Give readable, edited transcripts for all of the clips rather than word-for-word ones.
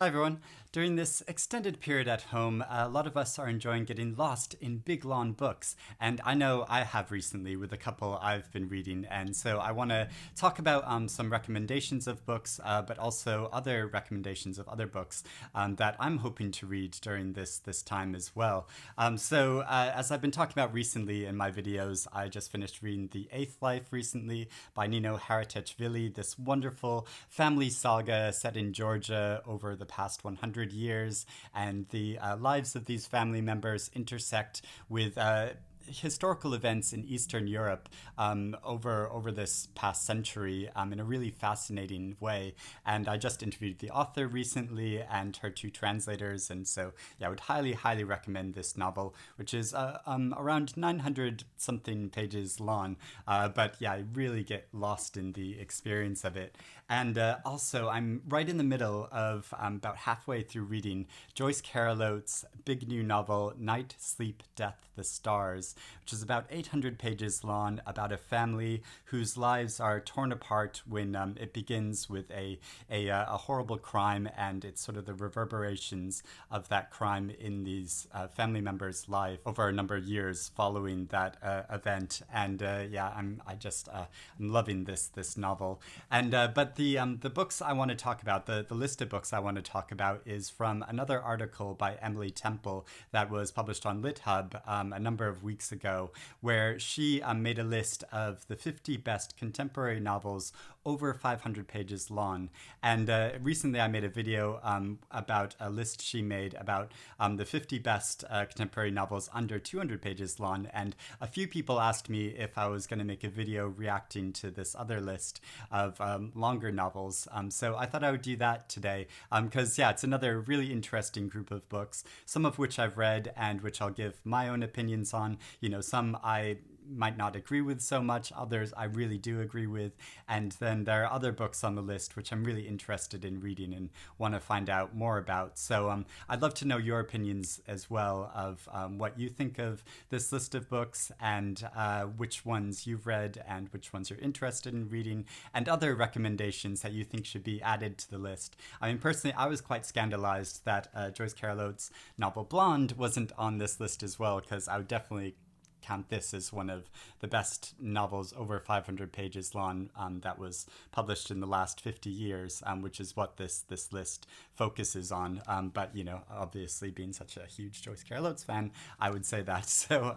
Hi everyone. During this extended period at home, a lot of us are enjoying getting lost in big long books, and I know I have recently with a couple I've been reading, and so I want to talk about some recommendations of books, but also other recommendations of other books that I'm hoping to read during this time as well. As I've been talking about recently in my videos, I just finished reading The Eighth Life recently by Nino Haratichvili, this wonderful family saga set in Georgia over the past 100 years, and the lives of these family members intersect with historical events in Eastern Europe over this past century in a really fascinating way. And I just interviewed the author recently and her two translators, and so yeah, I would highly recommend this novel, which is around 900 something pages long. But yeah, I really get lost in the experience of it. And also, I'm right in the middle of about halfway through reading Joyce Carol Oates' big new novel, Night, Sleep, Death, the Stars, which is about 800 pages long, about a family whose lives are torn apart when it begins with a horrible crime, and it's sort of the reverberations of that crime in these family members' life over a number of years following that event. And I'm loving this novel. And but the books I want to talk about, the list of books I want to talk about, is from another article by Emily Temple that was published on LitHub a number of weeks ago, where she made a list of the 50 best contemporary novels over 500 pages long. And recently I made a video about a list she made about the 50 best contemporary novels under 200 pages long. And a few people asked me if I was going to make a video reacting to this other list of longer novels. So I thought I would do that today because, it's another really interesting group of books, some of which I've read and which I'll give my own opinions on. Some I might not agree with so much, others I really do agree with, and then there are other books on the list which I'm really interested in reading and want to find out more about. So I'd love to know your opinions as well of what you think of this list of books, and which ones you've read and which ones you're interested in reading, and other recommendations that you think should be added to the list. I mean, personally, I was quite scandalized that Joyce Carol Oates' novel Blonde wasn't on this list as well, because I would definitely count this as one of the best novels over 500 pages long that was published in the last 50 years, which is what this list focuses on. But, obviously being such a huge Joyce Carol Oates fan, I would say that. So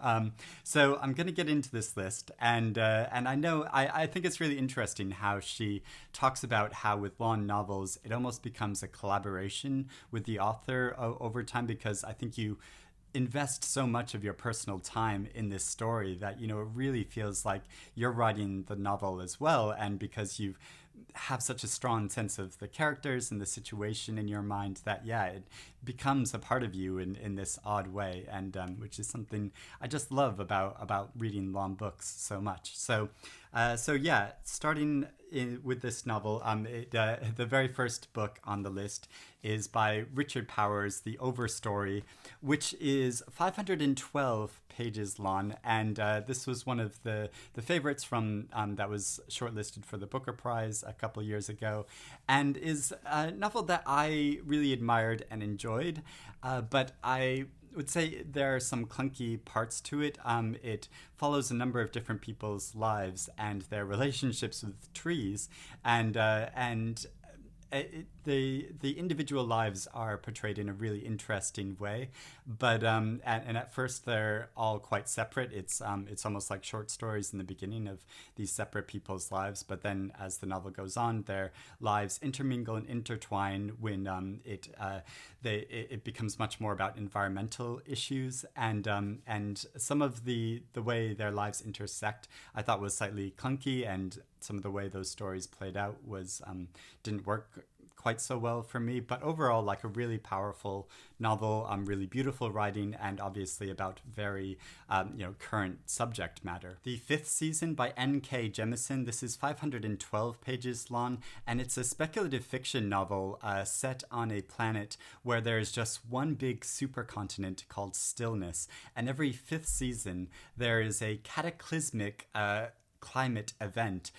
I'm going to get into this list. And I know, I think it's really interesting how she talks about how with long novels, it almost becomes a collaboration with the author over time, because I think you invest so much of your personal time in this story that it really feels like you're writing the novel as well. And because you have such a strong sense of the characters and the situation in your mind, that it becomes a part of you in this odd way, and which is something I just love about reading long books so much. Starting with this novel, the very first book on the list is by Richard Powers, The Overstory, which is 512 pages long, and this was one of the favorites from that was shortlisted for the Booker Prize a couple years ago, and is a novel that I really admired and enjoyed, but I would say there are some clunky parts to it. It follows a number of different people's lives and their relationships with trees, and the individual lives are portrayed in a really interesting way, but and at first they're all quite separate. It's almost like short stories in the beginning of these separate people's lives, but then as the novel goes on, their lives intermingle and intertwine when it becomes much more about environmental issues, and some of the way their lives intersect I thought was slightly clunky, and some of the way those stories played out was didn't work quite so well for me. But overall, like a really powerful novel, really beautiful writing, and obviously about very current subject matter. The fifth season by N.K. Jemisin. This is 512 pages long, and it's a speculative fiction novel set on a planet where there is just one big supercontinent called Stillness, and every fifth season there is a cataclysmic climate event,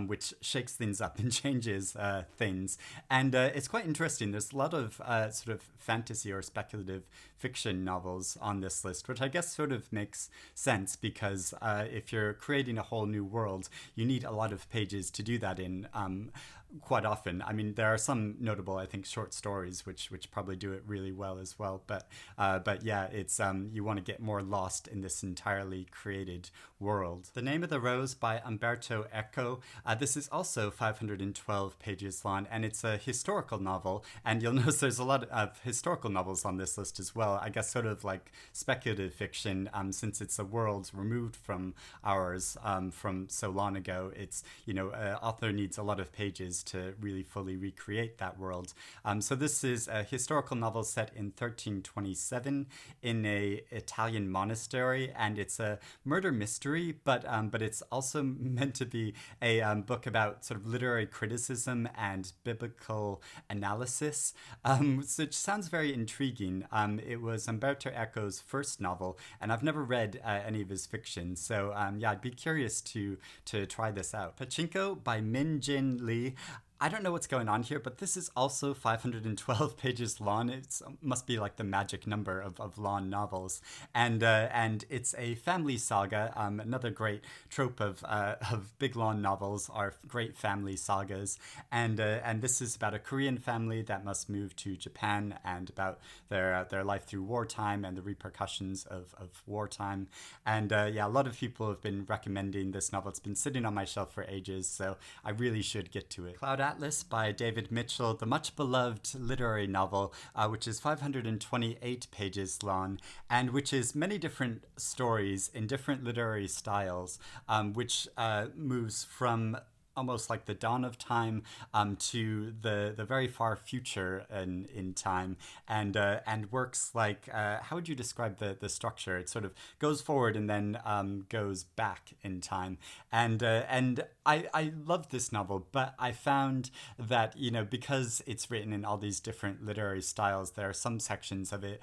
which shakes things up and changes things. And it's quite interesting. There's a lot of sort of fantasy or speculative fiction novels on this list, which I guess sort of makes sense because if you're creating a whole new world, you need a lot of pages to do that in. Quite often. I mean, there are some notable, I think, short stories which probably do it really well as well. But yeah, it's you want to get more lost in this entirely created world. The Name of the Rose by Umberto Eco. This is also 512 pages long, and it's a historical novel. And you'll notice there's a lot of historical novels on this list as well. I guess sort of like speculative fiction, since it's a world removed from ours from so long ago. It's author needs a lot of pages to really fully recreate that world. So this is a historical novel set in 1327 in a Italian monastery, and it's a murder mystery, but it's also meant to be a book about sort of literary criticism and biblical analysis, which sounds very intriguing. It was Umberto Eco's first novel, and I've never read any of his fiction, so yeah, I'd be curious to try this out. Pachinko by Jin Lee. I don't know what's going on here, but this is also 512 pages long. It must be like the magic number of long novels, and it's a family saga. Another great trope of big long novels are great family sagas, and this is about a Korean family that must move to Japan and about their life through wartime and the repercussions of wartime. And yeah, a lot of people have been recommending this novel. It's been sitting on my shelf for ages, so I really should get to it. Cloud Atlas by David Mitchell, the much-beloved literary novel, which is 528 pages long, and which is many different stories in different literary styles, which moves from almost like the dawn of time to the very far future in time, and works like how would you describe the structure? It sort of goes forward and then goes back in time, and I loved this novel, but I found that because it's written in all these different literary styles, there are some sections of it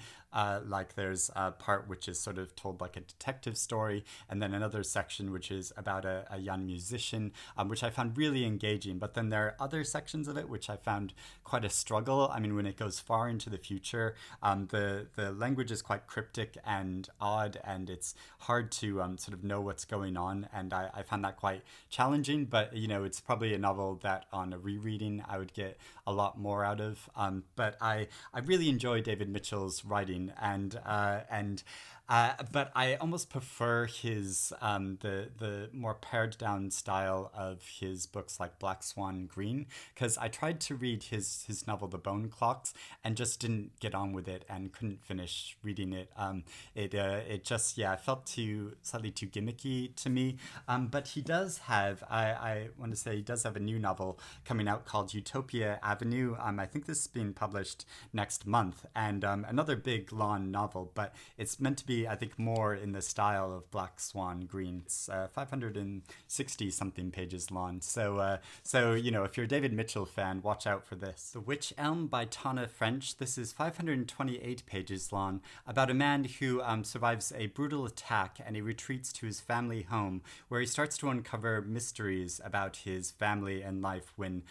like there's a part which is sort of told like a detective story, and then another section which is about a young musician, which I found really engaging. But then there are other sections of it which I found quite a struggle. I mean, when it goes far into the future, the language is quite cryptic and odd, and it's hard to sort of know what's going on, and I found that quite challenging. But it's probably a novel that on a rereading I would get a lot more out of. But I really enjoy David Mitchell's writing, but I almost prefer his the more pared down style of his books like Black Swan Green, because I tried to read his novel The Bone Clocks and just didn't get on with it and couldn't finish reading it. It just felt slightly too gimmicky to me. But he does have I want to say he does have a new novel coming out called Utopia Avenue. I think this is being published next month, and another big long novel, but it's meant to be, I think, more in the style of Black Swan Green. It's 560 something pages long. So if you're a David Mitchell fan, watch out for this. The Witch Elm by Tana French. This is 528 pages long, about a man who survives a brutal attack, and he retreats to his family home, where he starts to uncover mysteries about his family and life when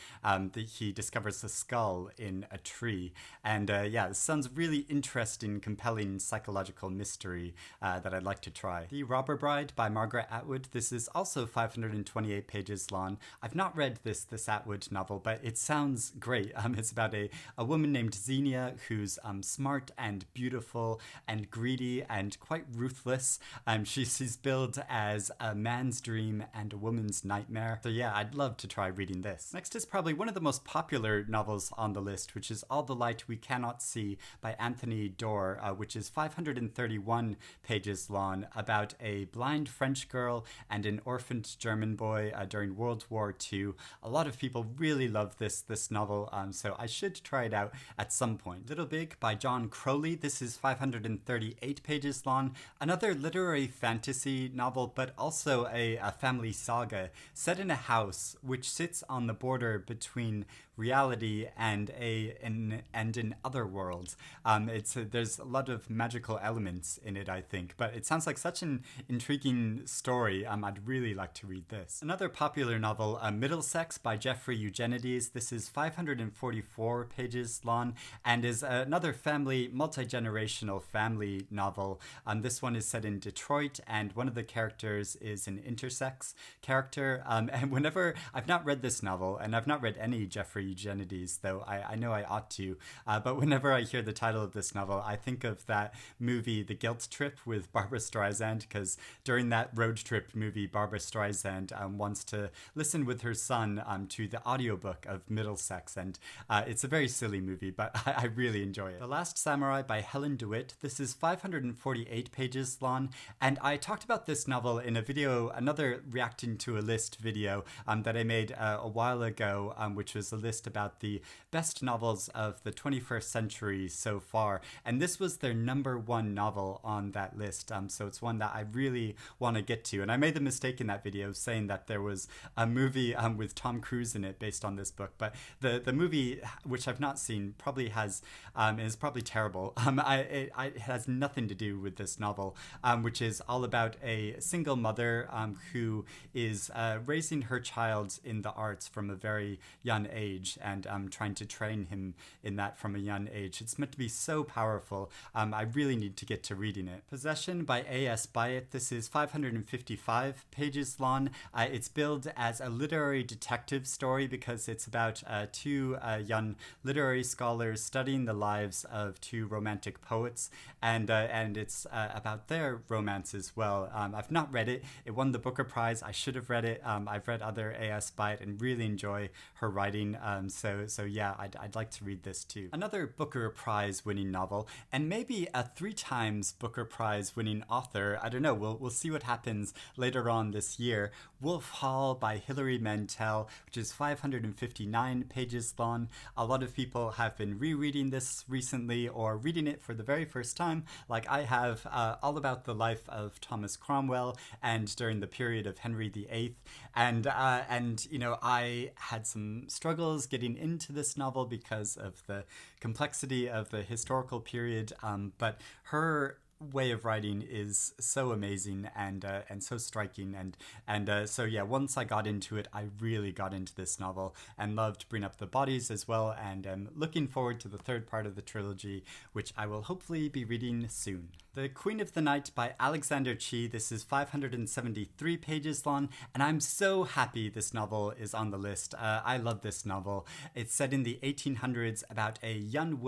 he discovers a skull in a tree. And this sounds really interesting, compelling psychological mystery that I'd like to try. The Robber Bride by Margaret Atwood. This is also 528 pages long. I've not read this Atwood novel, but it sounds great. It's about a woman named Xenia who's smart and beautiful and greedy and quite ruthless. She's billed as a man's dream and a woman's nightmare. So yeah, I'd love to try reading this. Next is probably one of the most popular novels on the list, which is All the Light We Cannot See by Anthony Doerr, which is 531 pages long, about a blind French girl and an orphaned German boy during World War II. A lot of people really love this novel, so I should try it out at some point. Little Big by John Crowley. This is 538 pages long. Another literary fantasy novel, but also a family saga set in a house which sits on the border between reality and in other worlds. There's a lot of magical elements in it, I think, but it sounds like such an intriguing story. I'd really like to read this. Another popular novel, Middlesex by Geoffrey Eugenides. This is 544 pages long and is another multi-generational family novel. This one is set in Detroit, and one of the characters is an intersex character. And whenever I've not read this novel, and I've not read any Geoffrey Eugenides, though I know I ought to, but whenever I hear the title of this novel, I think of that movie, The Guilt Trip, with Barbra Streisand, because during that road trip movie, Barbra Streisand wants to listen with her son to the audiobook of Middlesex, and it's a very silly movie, but I really enjoy it. The Last Samurai by Helen DeWitt. This is 548 pages long, and I talked about this novel in a video, another reacting to a list video that I made a while ago, which was a list about the best novels of the 21st century so far, and this was their #1 novel on that list, so it's one that I really want to get to. And I made the mistake in that video saying that there was a movie with Tom Cruise in it based on this book, but the movie, which I've not seen, probably has is probably terrible. It has nothing to do with this novel, which is all about a single mother who is raising her child in the arts from a very young age, and trying to train him in that from a young age. It's meant to be so powerful. I really need to get to reading it. Possession by A.S.Byatt. This is 555 pages long. It's billed as a literary detective story because it's about two young literary scholars studying the lives of two romantic poets, and it's about their romance as well. I've not read it. It won the Booker Prize. I should have read it. I've read other A.S.Byatt and really enjoy her writing. So yeah, I'd like to read this too. Another Booker Prize winning novel, and maybe a 3 times Booker Prize winning author. I don't know. We'll see what happens later on this year. Wolf Hall by Hilary Mantel, which is 559 pages long. A lot of people have been rereading this recently or reading it for the very first time, like I have, all about the life of Thomas Cromwell and during the period of Henry VIII. And you know, I had some struggles getting into this novel because of the complexity of the historical period, but her way of writing is so amazing and so striking, and so yeah, once I got into it, I really got into this novel and loved Bring Up the Bodies as well, and am looking forward to the 3rd part of the trilogy, which I will hopefully be reading soon. The Queen of the Night by Alexander Chee. This is 573 pages long, and I'm so happy this novel is on the list. I love this novel. It's set in the 1800s about a young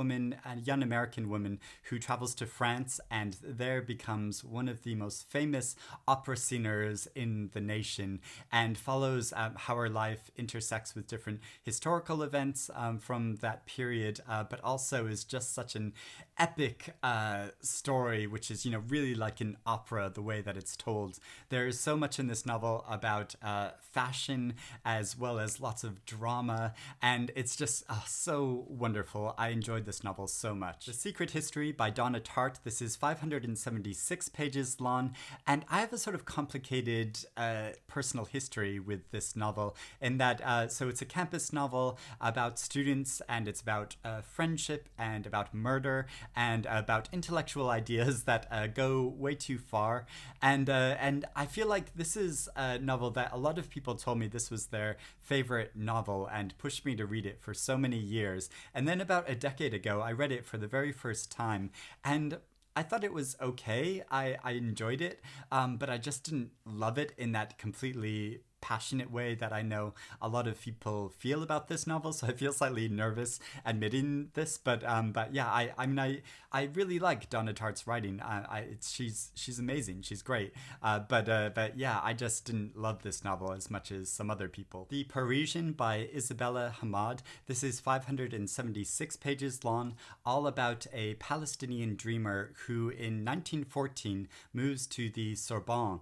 American woman who travels to France and there becomes one of the most famous opera singers in the nation, and follows how her life intersects with different historical events from that period, but also is just such an epic story, which is, you know, really like an opera, the way that it's told. There is so much in this novel about fashion as well as lots of drama, and it's just so wonderful. I enjoyed this novel so much. The Secret History by Donna Tartt. This is 576 pages long, and I have a sort of complicated personal history with this novel in that, so it's a campus novel about students, and it's about friendship and about murder and about intellectual ideas that go way too far, and I feel like this is a novel that a lot of people told me this was their favorite novel and pushed me to read it for so many years, and then about a decade ago I read it for the very first time, and I thought it was okay. I enjoyed it, but I just didn't love it in that completely passionate way that I know a lot of people feel about this novel, so I feel slightly nervous admitting this, but yeah, I really like Donna Tartt's writing. She's amazing, she's great, but yeah, I just didn't love this novel as much as some other people. The Parisian by Isabella Hammad. This is 576 pages long, all about a Palestinian dreamer who in 1914 moves to the Sorbonne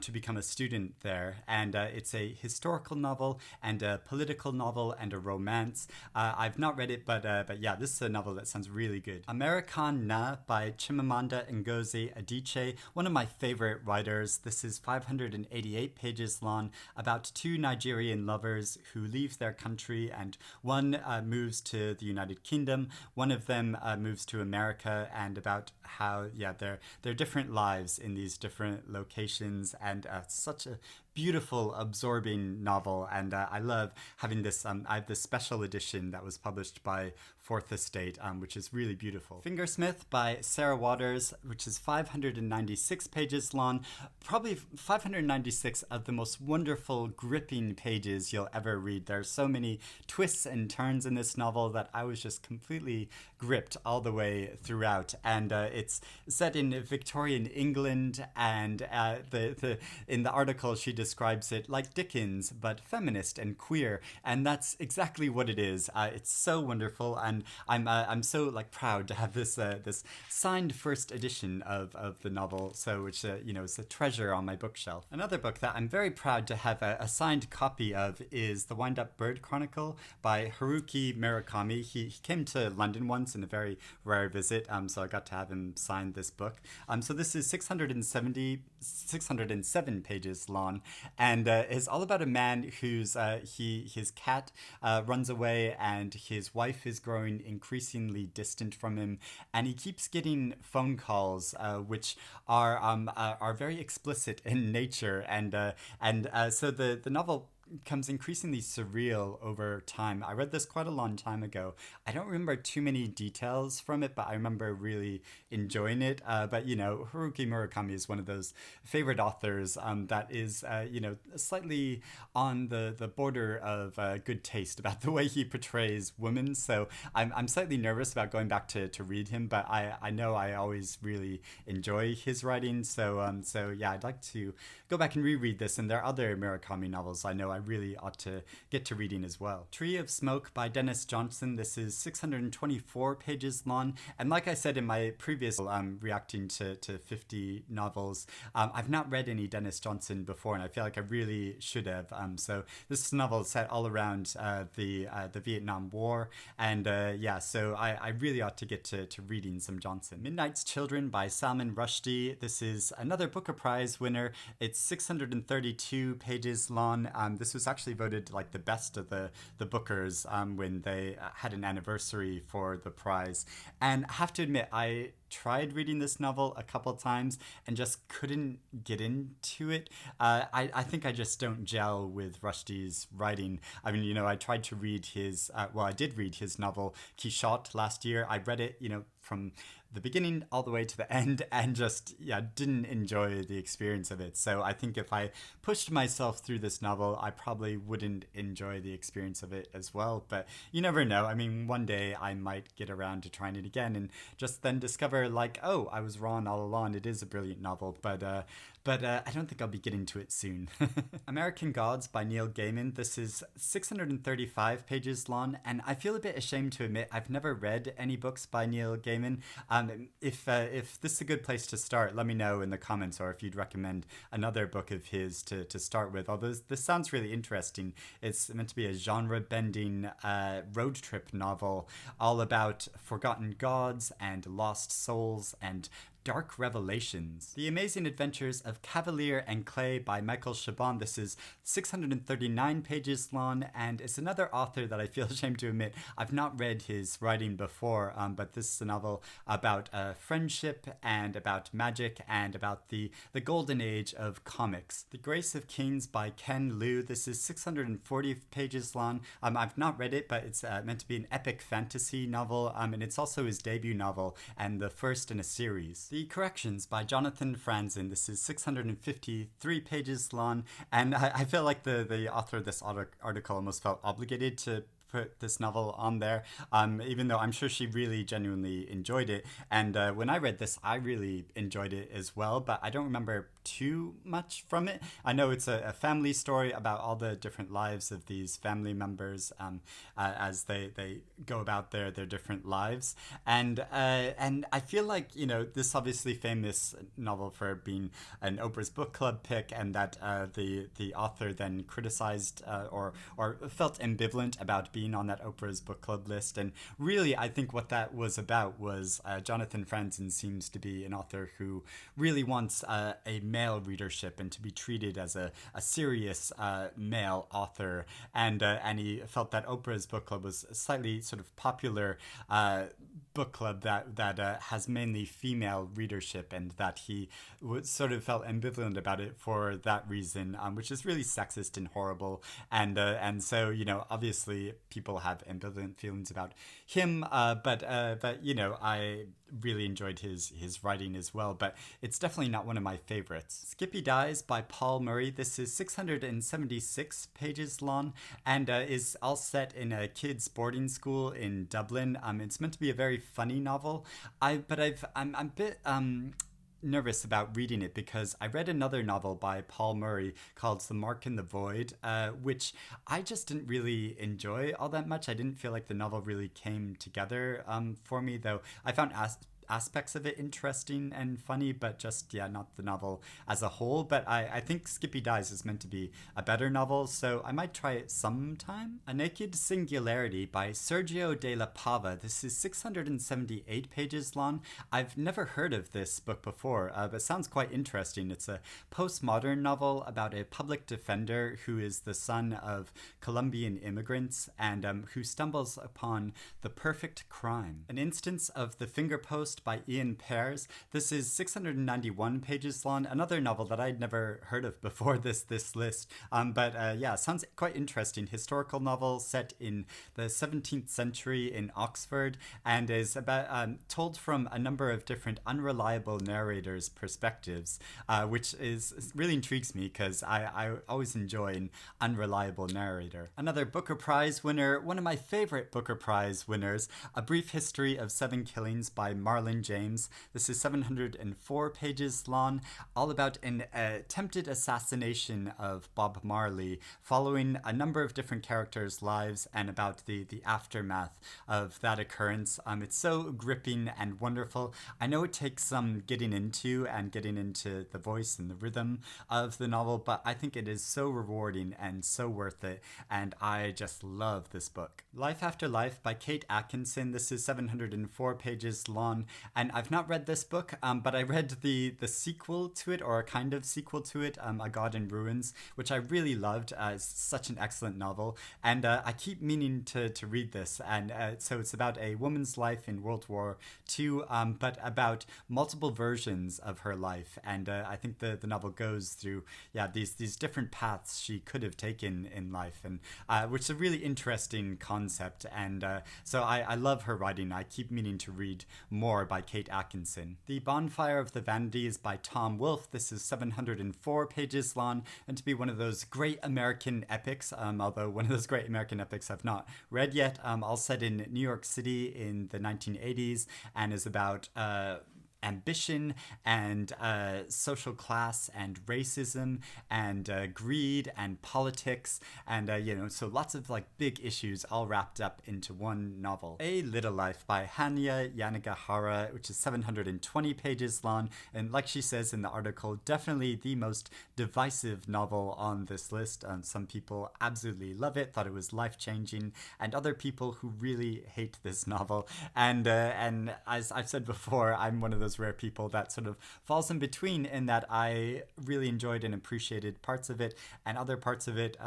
to become a student there, and it's a historical novel and a political novel and a romance. I've not read it, but yeah, this is a novel that sounds really good. Americanah by Chimamanda Ngozi Adichie, one of my favorite writers. This is 588 pages long, about two Nigerian lovers who leave their country, and one moves to the United Kingdom, one of them moves to America, and about how, yeah, their different lives in these different locations, and such a beautiful, absorbing novel. And I love having this. I have this special edition that was published by Fourth Estate, which is really beautiful. Fingersmith by Sarah Waters, which is 596 pages long, probably 596 of the most wonderful, gripping pages you'll ever read. There are so many twists and turns in this novel that I was just completely gripped all the way throughout. And it's set in Victorian England, and in the article she describes it like Dickens, but feminist and queer, and that's exactly what it is. It's so wonderful, and I'm so like proud to have this signed first edition of the novel. So which is a treasure on my bookshelf. Another book that I'm very proud to have a signed copy of is The Wind-Up Bird Chronicle by Haruki Murakami. He came to London once in a very rare visit, so I got to have him sign this book. So this is 607 pages long, and is all about a man whose his cat runs away, and his wife is growing increasingly distant from him, and he keeps getting phone calls which are very explicit in nature, and so the novel becomes increasingly surreal over time. I read this quite a long time ago. I don't remember too many details from it, but I remember really enjoying it. But Haruki Murakami is one of those favorite authors that is slightly on the border of good taste about the way he portrays women. So I'm slightly nervous about going back to read him, but I know I always really enjoy his writing. So yeah, I'd like to go back and reread this. And there are other Murakami novels I know I really ought to get to reading as well. Tree of Smoke by Dennis Johnson. This is 624 pages long, and like I said in my previous reacting to 50 novels, I've not read any Dennis Johnson before, and I feel like I really should have. So this novel is set all around the Vietnam War, and so I really ought to get to reading some Johnson. Midnight's Children by Salman Rushdie. This is another Booker Prize winner. It's 632 pages long. This was actually voted like the best of the Bookers when they had an anniversary for the prize. And I have to admit, I tried reading this novel a couple times and just couldn't get into it. I think I just don't gel with Rushdie's writing. I mean, I tried to read his, I did read his novel Quichotte last year. I read it, from the beginning all the way to the end, and just didn't enjoy the experience of it. So I think if I pushed myself through this novel, I probably wouldn't enjoy the experience of it as well. But you never know. I mean, one day I might get around to trying it again and just then discover like, oh, I was wrong all along. It is a brilliant novel, but I don't think I'll be getting to it soon. American Gods by Neil Gaiman. This is 635 pages long, and I feel a bit ashamed to admit I've never read any books by Neil Gaiman. If this is a good place to start, let me know in the comments, or if you'd recommend another book of his to start with. Although this sounds really interesting. It's meant to be a genre-bending road trip novel all about forgotten gods and lost souls and dark revelations. The Amazing Adventures of Cavalier and Clay by Michael Chabon. This is 639 pages long, and it's another author that I feel ashamed to admit I've not read his writing before, but this is a novel about friendship and about magic and about the golden age of comics. The Grace of Kings by Ken Liu. This is 640 pages long. I've not read it, but it's meant to be an epic fantasy novel, and it's also his debut novel and the first in a series. The Corrections by Jonathan Franzen. This is 653 pages long, and I feel like the author of this article almost felt obligated to put this novel on there, even though I'm sure she really genuinely enjoyed it. And when I read this, I really enjoyed it as well, but I don't remember too much from it. I know it's a family story about all the different lives of these family members as they go about their different lives. And I feel like, this obviously famous novel for being an Oprah's book club pick, and that the author then criticized or felt ambivalent about being on that Oprah's book club list. And really, I think what that was about was Jonathan Franzen seems to be an author who really wants a male readership and to be treated as a serious male author. And he felt that Oprah's book club was a slightly sort of popular book club that has mainly female readership, and that he sort of felt ambivalent about it for that reason, which is really sexist and horrible. And so, obviously people have ambivalent feelings about him, but I really enjoyed his writing as well, but it's definitely not one of my favorites. Skippy Dies by Paul Murray. This is 676 pages long and is all set in a kids' boarding school in Dublin. It's meant to be a very funny novel. I'm a bit nervous about reading it because I read another novel by Paul Murray called The Mark in the Void, which I just didn't really enjoy all that much. I didn't feel like the novel really came together for me, though I found aspects of it interesting and funny, but just, not the novel as a whole. But I think Skippy Dies is meant to be a better novel, so I might try it sometime. A Naked Singularity by Sergio de la Pava. This is 678 pages long. I've never heard of this book before, but sounds quite interesting. It's a postmodern novel about a public defender who is the son of Colombian immigrants and who stumbles upon the perfect crime. An instance of the finger post by Ian Pears. This is 691 pages long, another novel that I'd never heard of before this list. Sounds quite interesting. Historical novel set in the 17th century in Oxford, and is about told from a number of different unreliable narrators' perspectives, which really intrigues me because I always enjoy an unreliable narrator. Another Booker Prize winner, one of my favorite Booker Prize winners, A Brief History of Seven Killings by Marlon James. This is 704 pages long, all about an attempted assassination of Bob Marley, following a number of different characters' lives and about the aftermath of that occurrence. It's so gripping and wonderful. I know it takes some getting into the voice and the rhythm of the novel, but I think it is so rewarding and so worth it, and I just love this book. Life After Life by Kate Atkinson. This is 704 pages long, and I've not read this book, but I read the sequel to it, or a kind of sequel to it, A God in Ruins, which I really loved. It's such an excellent novel, and I keep meaning to read this. And so it's about a woman's life in World War II, but about multiple versions of her life. And I think the novel goes through these different paths she could have taken in life, and which is a really interesting concept. And so I love her writing. I keep meaning to read more by Kate Atkinson. The Bonfire of the Vanities by Tom Wolfe. This is 704 pages long, and to be one of those great American epics, although one of those great American epics I've not read yet, all set in New York City in the 1980s, and is about ambition and social class and racism and greed and politics, and so lots of big issues all wrapped up into one novel. A Little Life by Hanya Yanagihara, which is 720 pages long, and like she says in the article, definitely the most divisive novel on this list. Some people absolutely love it, thought it was life-changing, and other people who really hate this novel. And as I've said before, I'm one of those rare people that sort of falls in between, in that I really enjoyed and appreciated parts of it, and other parts of it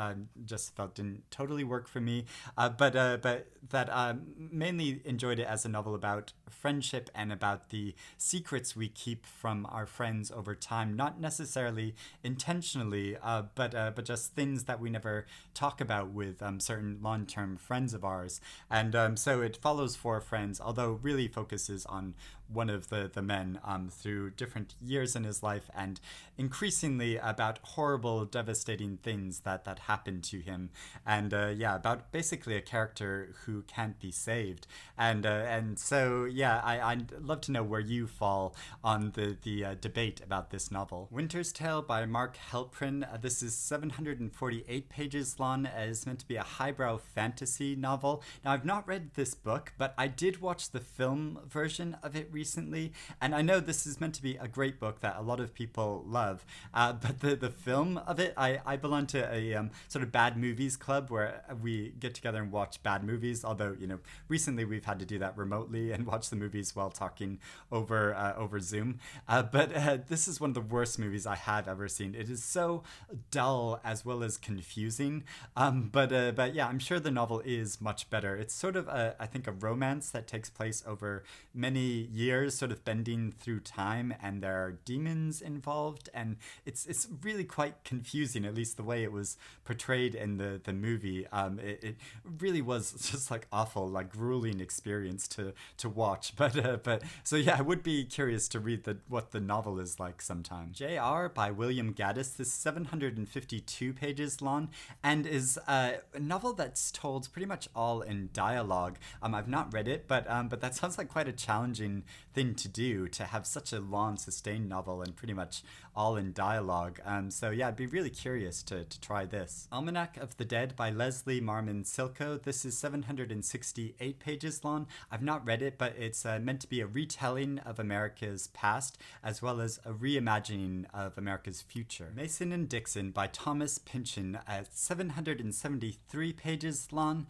just felt didn't totally work for me. But that mainly enjoyed it as a novel about friendship and about the secrets we keep from our friends over time, not necessarily intentionally, but just things that we never talk about with certain long-term friends of ours. And so it follows four friends, although really focuses on one of the men through different years in his life, and increasingly about horrible, devastating things that happened to him, and about basically a character who can't be saved. And so I'd love to know where you fall on the debate about this novel. Winter's Tale by Mark Helprin. This is 748 pages long. It's meant to be a highbrow fantasy novel. Now, I've not read this book, but I did watch the film version of it recently, and I know this is meant to be a great book that a lot of people love. But the film of it, I belong to a sort of bad movies club where we get together and watch bad movies, although, recently we've had to do that remotely and watch the movies while talking over Zoom. But this is one of the worst movies I have ever seen. It is so dull as well as confusing. But I'm sure the novel is much better. It's sort of I think a romance that takes place over many years, sort of bending through time, and there are demons involved, and it's really quite confusing, at least the way it was portrayed in the movie. It really was just like awful, like grueling experience to watch. But so yeah, I would be curious to read what the novel is like sometime. J.R. by William Gaddis. This is 752 pages long and is a novel that's told pretty much all in dialogue. I've not read it, but that sounds like quite a challenging thing to do, to have such a long, sustained novel and pretty much all in dialogue. So yeah, I'd be really curious to try this. Almanac of the Dead by Leslie Marmon Silko. This is 768 pages long. I've not read it, but it's meant to be a retelling of America's past as well as a reimagining of America's future. Mason and Dixon by Thomas Pynchon at 773 pages long.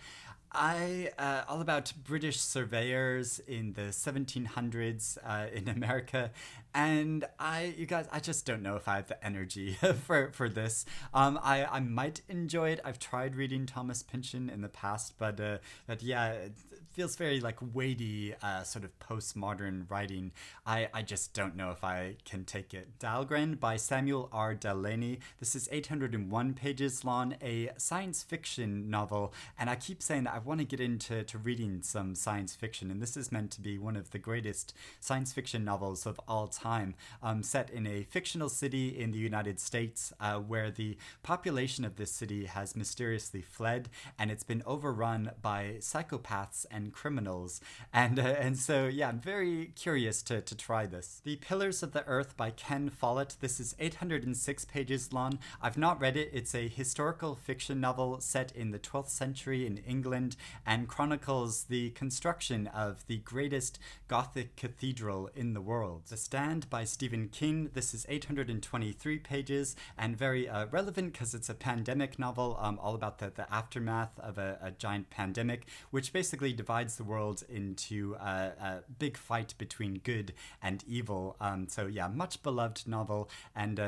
All about British surveyors in the 1700s in America, and you guys, I just don't know if I have the energy for this. I might enjoy it. I've tried reading Thomas Pynchon in the past, but yeah, it feels very like weighty, sort of postmodern writing. I just don't know if I can take it. Dahlgren by Samuel R. Delany. This is 801 pages long, a science fiction novel, and I keep saying that I want to get into reading some science fiction, and this is meant to be one of the greatest science fiction novels of all time, set in a fictional city in the United States, where the population of this city has mysteriously fled, and it's been overrun by psychopaths and criminals, and so yeah, I'm very curious to try this. The Pillars of the Earth by Ken Follett. This is 806 pages long. I've not read it. It's a historical fiction novel set in the 12th century in England, and chronicles the construction of the greatest Gothic cathedral in the world. The Stand by Stephen King. This is 823 pages and very relevant because it's a pandemic novel, all about the aftermath of a giant pandemic, which basically divides the world into a big fight between good and evil. So yeah, much beloved novel and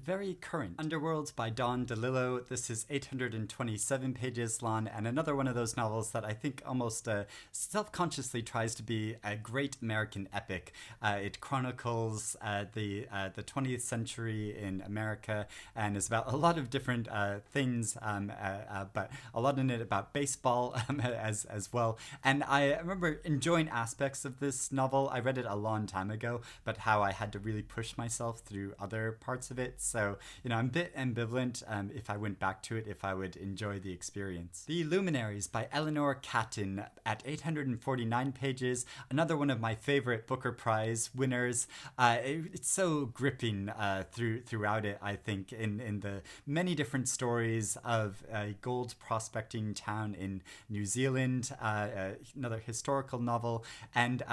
very current. Underworld by Don DeLillo. This is 827 pages long, and another one of those novels that I think almost self-consciously tries to be a great American epic. It chronicles the 20th century in America and is about a lot of different things, but a lot in it about baseball as well. And I remember enjoying aspects of this novel. I read it a long time ago, but how I had to really push myself through other parts of it. So, I'm a bit ambivalent if I went back to it, if I would enjoy the experience. The Luminaries by Eleanor Catton at 849 pages. Another one of my favorite Booker Prize winners. It's so gripping throughout it, I think, in the many different stories of a gold prospecting town in New Zealand, another historical novel, and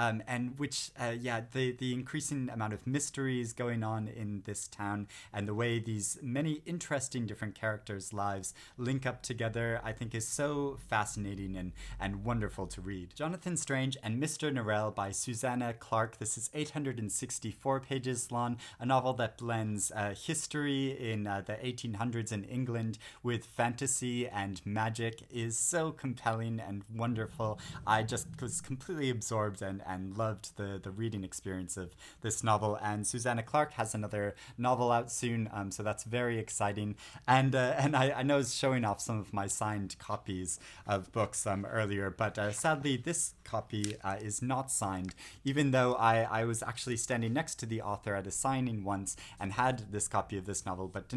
which, the increasing amount of mysteries going on in this town and the way these many interesting different characters' lives link up together, I think is so fascinating and wonderful to read. Jonathan Strange and Mr. Norrell by Susanna Clarke. This is 864 pages long, a novel that blends history in the 1800s in England with fantasy and magic. Is so compelling and wonderful. I just was completely absorbed and loved the reading experience of this novel. And Susanna Clarke has another novel out soon, so that's very exciting. And I know it's showing off some of my signed copies of books earlier, but sadly this copy is not signed, even though I was actually standing next to the author at a signing once and had this copy of this novel, but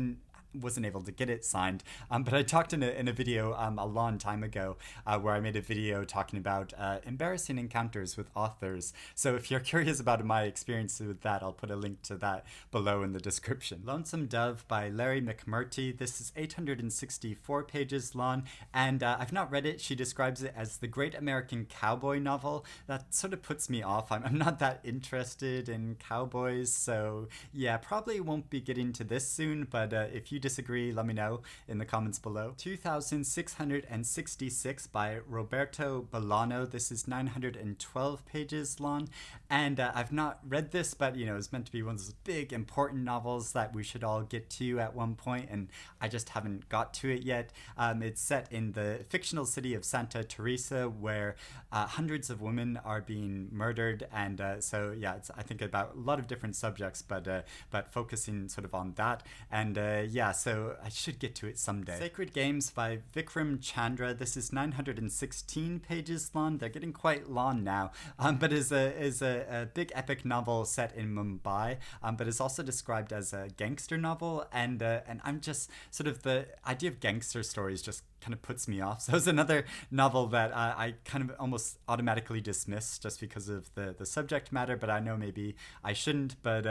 wasn't able to get it signed. But I talked in a video a long time ago where I made a video talking about embarrassing encounters with authors. So if you're curious about my experience with that, I'll put a link to that below in the description. Lonesome Dove by Larry McMurtry. This is 864 pages long, and I've not read it. She describes it as the great American cowboy novel. That sort of puts me off. I'm not that interested in cowboys, so yeah, probably won't be getting to this soon, but if you disagree, let me know in the comments below. 2666 by Roberto Bolaño. This is 912 pages long, and I've not read this, but it's meant to be one of those big important novels that we should all get to at one point, and I just haven't got to it yet. It's set in the fictional city of Santa Teresa, where hundreds of women are being murdered, and so yeah, it's I think about a lot of different subjects, but focusing sort of on that, and yeah, so I should get to it someday. Sacred Games by Vikram Chandra. This is 916 pages long. They're getting quite long now, but is a big epic novel set in Mumbai, but is also described as a gangster novel, and I'm just sort of, the idea of gangster stories just kind of puts me off. So it's another novel that I kind of almost automatically dismiss just because of the subject matter, but I know maybe I shouldn't, but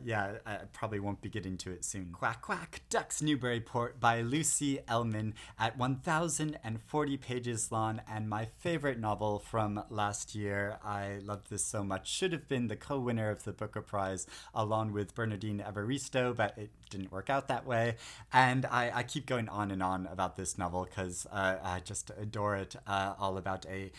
yeah, I probably won't be getting to it soon. Quack Quack Ducks Newburyport by Lucy Ellman at 1040 pages long, and my favorite novel from last year. I loved this so much. Should have been the co-winner of the Booker Prize along with Bernardine Evaristo, but it didn't work out that way, and I keep going on and on about this novel because I just adore it. All about a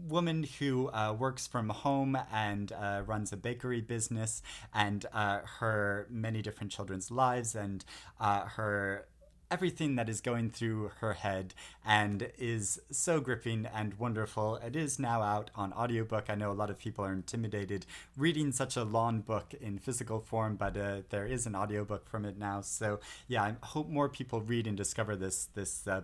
woman who works from home and runs a bakery business, and her many different children's lives, and her everything that is going through her head, and is so gripping and wonderful. It is now out on audiobook. I know a lot of people are intimidated reading such a long book in physical form, but there is an audiobook from it now. So yeah, I hope more people read and discover this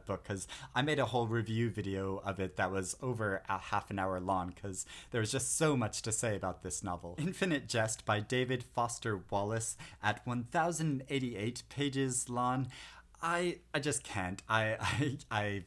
book, because I made a whole review video of it that was over a half an hour long because there was just so much to say about this novel. Infinite Jest by David Foster Wallace at 1088 pages long. I just can't. I've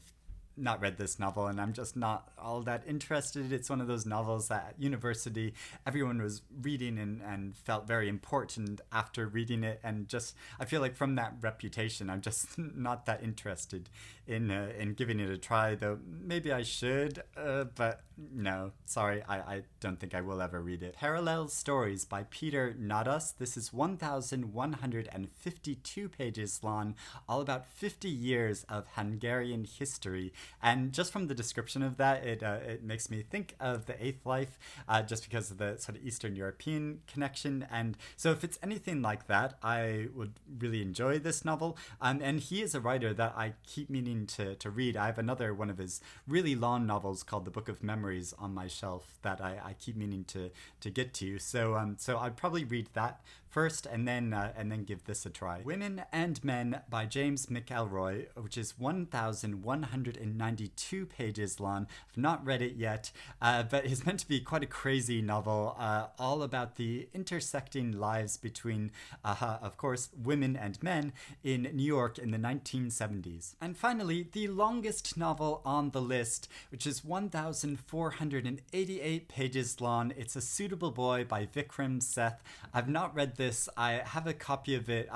not read this novel, and I'm just not all that interested. It's one of those novels that at university everyone was reading and felt very important after reading it, and just I feel like from that reputation I'm just not that interested in giving it a try, though maybe I should, but no, sorry, I don't think I will ever read it. Parallel Stories by Peter Nadas. This is 1152 pages long, all about 50 years of Hungarian history. And just from the description of that, it makes me think of The Eighth Life, just because of the sort of Eastern European connection. And so if it's anything like that, I would really enjoy this novel. And he is a writer that I keep meaning to read. I have another one of his really long novels called The Book of Memories on my shelf that I keep meaning to get to. So I'd probably read that first, and then give this a try. Women and Men by James McElroy, which is 1192 pages long. I've not read it yet, but it's meant to be quite a crazy novel, all about the intersecting lives between, of course, women and men in New York in the 1970s. And finally, the longest novel on the list, which is 1488 pages long. It's A Suitable Boy by Vikram Seth. I've not read this. I have a copy of it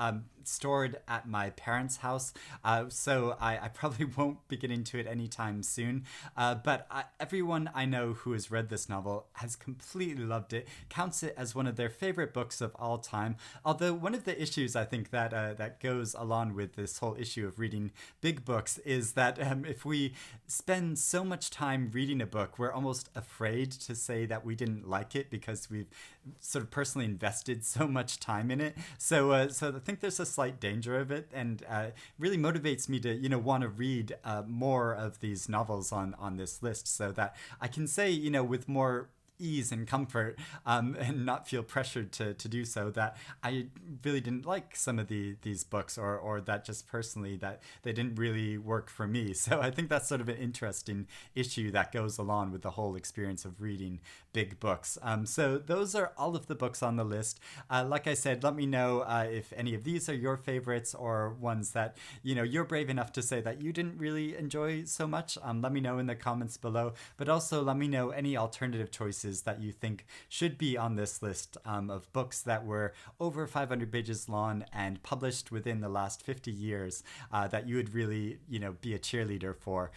stored at my parents' house, so I probably won't be getting to it anytime soon, but everyone I know who has read this novel has completely loved it, counts it as one of their favorite books of all time. Although one of the issues I think that goes along with this whole issue of reading big books is that if we spend so much time reading a book, we're almost afraid to say that we didn't like it because we've sort of personally invested so much time in it. So I think there's a slight danger of it, and really motivates me to want to read more of these novels on this list, so that I can say with more ease and comfort and not feel pressured to do so, that I really didn't like some of these books, or that just personally that they didn't really work for me. So I think that's sort of an interesting issue that goes along with the whole experience of reading big books. So those are all of the books on the list. Like I said, let me know if any of these are your favorites or ones that you're brave enough to say that you didn't really enjoy so much. Let me know in the comments below, but also let me know any alternative choices that you think should be on this list of books that were over 500 pages long and published within the last 50 years that you would really be a cheerleader for.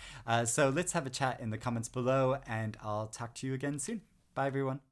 So let's have a chat in the comments below, and I'll talk to you again soon. Bye everyone.